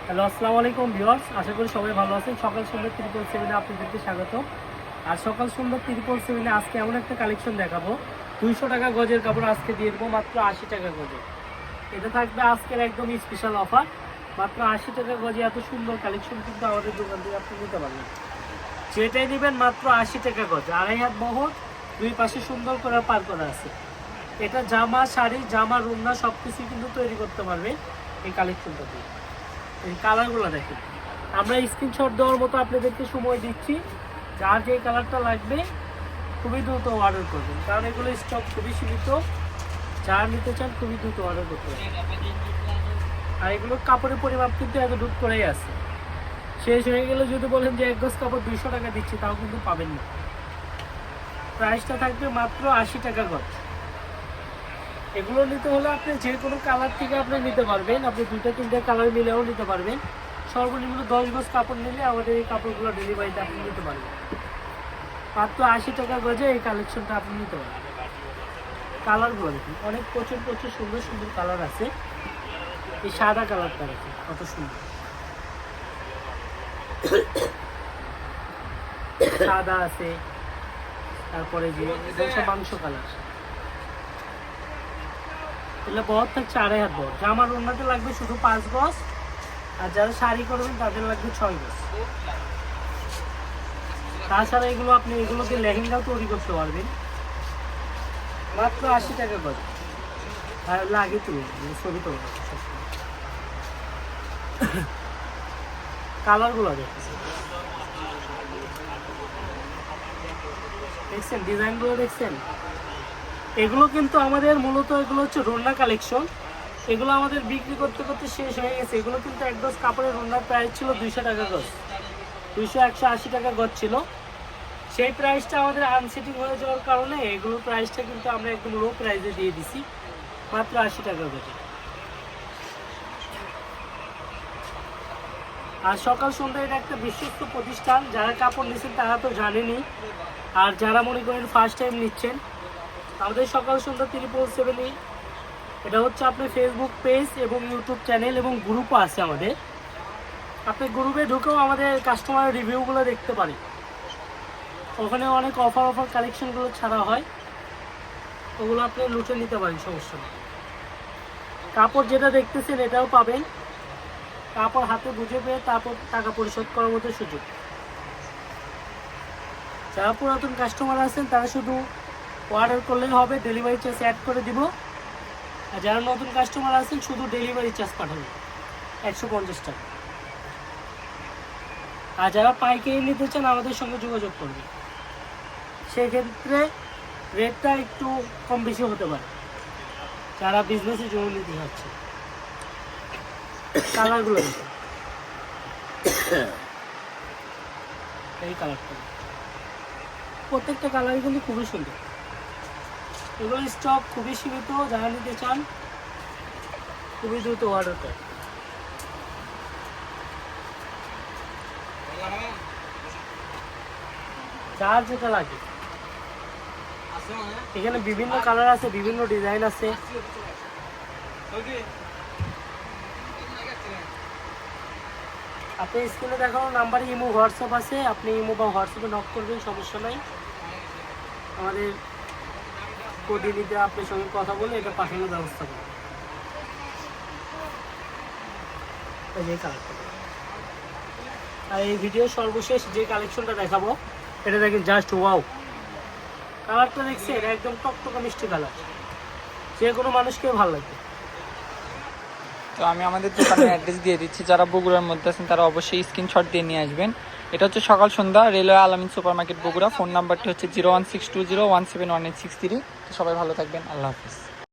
Hello, আসসালামু আলাইকুম viewers, আশা করি সবাই ভালো আছেন। সকাল সন্ধ্যা 777 আপনাদেরকে স্বাগত। আর সকাল সন্ধ্যা 777 আজকে এমন একটা কালেকশন দেখাবো, 200 টাকা গজের কাপড় আজকে দিয়ে দেবো মাত্র 80 টাকা গজে। এটা থাকবে আজকের একদম স্পেশাল অফার, মাত্র 80 টাকা গজে। এত সুন্দর কালেকশন কিন্তু আমাদের দোকান থেকে আপনি নিতে পারবেন। যেটাই নেবেন মাত্র 80 টাকা গজ, 2.5 হাত বহর, দুই পাশে সুন্দর করে পার করা আছে। এটা জামা, শাড়ি, জামা, রুমনা সব কিছুই কিন্তু তৈরি করতে পারবে এই কালেকশনটা দিয়ে। এই কালারগুলো দেখেন, আমরা স্ক্রিনশট দেওয়ার মতো আপনাদেরকে সময় দিচ্ছি। যার যে কালারটা লাগবে খুবই দ্রুত অর্ডার করবেন, কারণ এগুলো স্টক খুবই সীমিত। যার নিতে চান খুবই দ্রুত অর্ডার করতে হবে। আর এগুলোর কাপড়ের পরিমাপ কিন্তু এতটুকু করেই আছে। শেষ হয়ে গেলে যদি বলেন যে এক গজ কাপড় 200 টাকা দিচ্ছি, তাও কিন্তু পাবেন না। প্রাইসটা থাকবে মাত্র 80 টাকা গজ। এগুলো নিতে হলে আপনি যে কোনো কালার থেকে আপনি নিতে পারবেন, আপনি 2-3টে কালার মিলেও নিতে পারবেন। সর্বনিম্ন 10 গজ কাপড় নিলে আমাদের এই কাপড়গুলো ডেলিভারিতে আপনি নিতে পারবেন। মাত্র 80 টাকা গজে এই কালেকশনটা আপনি নিতে পারবেন। কালারগুলো দেখুন, অনেক প্রচুর সুন্দর সুন্দর কালার আছে। এই সাদা কালারটা দেখুন কত সুন্দর, সাদা আছে। তারপরে যে মাংস কালার, এগুলো বহর থাকছে 2.5 হাত বহর। জামার ওড়নাতে লাগবে শুধু 5 গজ, আর যারা শাড়ি করবেন তাদের লাগবে 6 গজ। তাছাড়া এগুলো আপনি এগুলোকে লেহেঙ্গাও তৈরি করতে পারবেন মাত্র 80 টাকা গজ। লাগে তুলে ছবি তো কালারগুলো দেখছেন, ডিজাইনগুলো দেখছেন। এগুলো কিন্তু আমাদের মূলত এগুলো হচ্ছে রোনা কালেকশন। এগুলো আমাদের বিক্রি করতে করতে শেষ হয়ে গেছে। এগুলো কিন্তু এক গজ কাপড়ের রোনার প্রাইস ছিল 200 টাকা গজ, 180 টাকা গজ ছিল। সেই প্রাইসটা আমাদের আনসেটিং হয়ে যাওয়ার কারণে এগুলোর প্রাইসটা কিন্তু আমরা একদম লো প্রাইসে দিয়ে দিছি, মাত্র 80 টাকা গজে। আর সকাল সন্ধ্যা এটা একটা বিশ্বস্ত প্রতিষ্ঠান। যারা কাপড় নিচ্ছেন তারা তো জানেনই, আর যারা মনে করেন ফার্স্ট টাইম নিচ্ছেন, আমাদের সকাল সন্ধ্যা 777 এটা হচ্ছে আপনার ফেসবুক পেজ এবং ইউটিউব চ্যানেল এবং গ্রুপও আছে আমাদের। আপনি গ্রুপে ঢুকেও আমাদের কাস্টমার রিভিউগুলো দেখতে পারেন। ওখানে অনেক অফার কালেকশনগুলো ছাড়া হয়, ওগুলো আপনি লুটে নিতে পারেন, সমস্যা নেই। কাপড় যেটা দেখতেছেন এটাও পাবেন, কাপড় হাতে বুঝে পেয়ে তারপর টাকা পরিশোধ করার মতো সুযোগ। যারা পুরাতন কাস্টমার আছেন তারা শুধু অর্ডার করলেই হবে, ডেলিভারি চার্জ অ্যাড করে দিব। আর যারা নতুন কাস্টমার আছেন শুধু ডেলিভারি চার্জ পাঠাবেন 150 টাকা। আর যারা পাইকারি নিতে চান আমাদের সঙ্গে যোগাযোগ করবেন, সেক্ষেত্রে রেটটা একটু কম বেশি হতে পারে। যারা বিজনেসের জন্য নিতে যাচ্ছে, কালারগুলো দেখুন, এই কালারটা, প্রত্যেকটা কালারই কিন্তু খুবই সুন্দর। এগুলো স্টক খুবই সীমিত, যারা নিতে চান খুবই দ্রুত অর্ডার করে। যার যেটা লাগে, এখানে বিভিন্ন কালার আছে, বিভিন্ন ডিজাইন আছে। আপনি স্ক্রিনে দেখানো নাম্বারে ইমো হোয়াটসঅ্যাপ আছে, আপনি ইমো বা হোয়াটসঅ্যাপে নক করবেন, সমস্যা নাই। আমাদের প্রতিনিধি আপনার সঙ্গে কথা বলে এটা পাঠানোর ব্যবস্থা করবেন। আর এই ভিডিও সর্বশেষ যে কালেকশনটা দেখাবো, এটা দেখেন, জাস্ট ওয়াও। কালারটা দেখছেন, একদম টকটকা মিষ্টি কালার, যে কোনো মানুষকে ভালো লাগবে। তো আমি আমাদের দোকানের অ্যাড্রেস দিয়ে দিচ্ছি, যারা বগুড়ার মধ্যে আছেন তারা অবশ্যই স্ক্রিনশট দিয়ে নিয়ে আসবেন। এটা হচ্ছে সকাল সন্ধ্যা, রেলওয়ে আলামিন সুপার মার্কেট বগুড়া। ফোন নাম্বারটি হচ্ছে 01620171863। তো সবাই ভালো থাকবেন, আল্লাহ হাফিজ।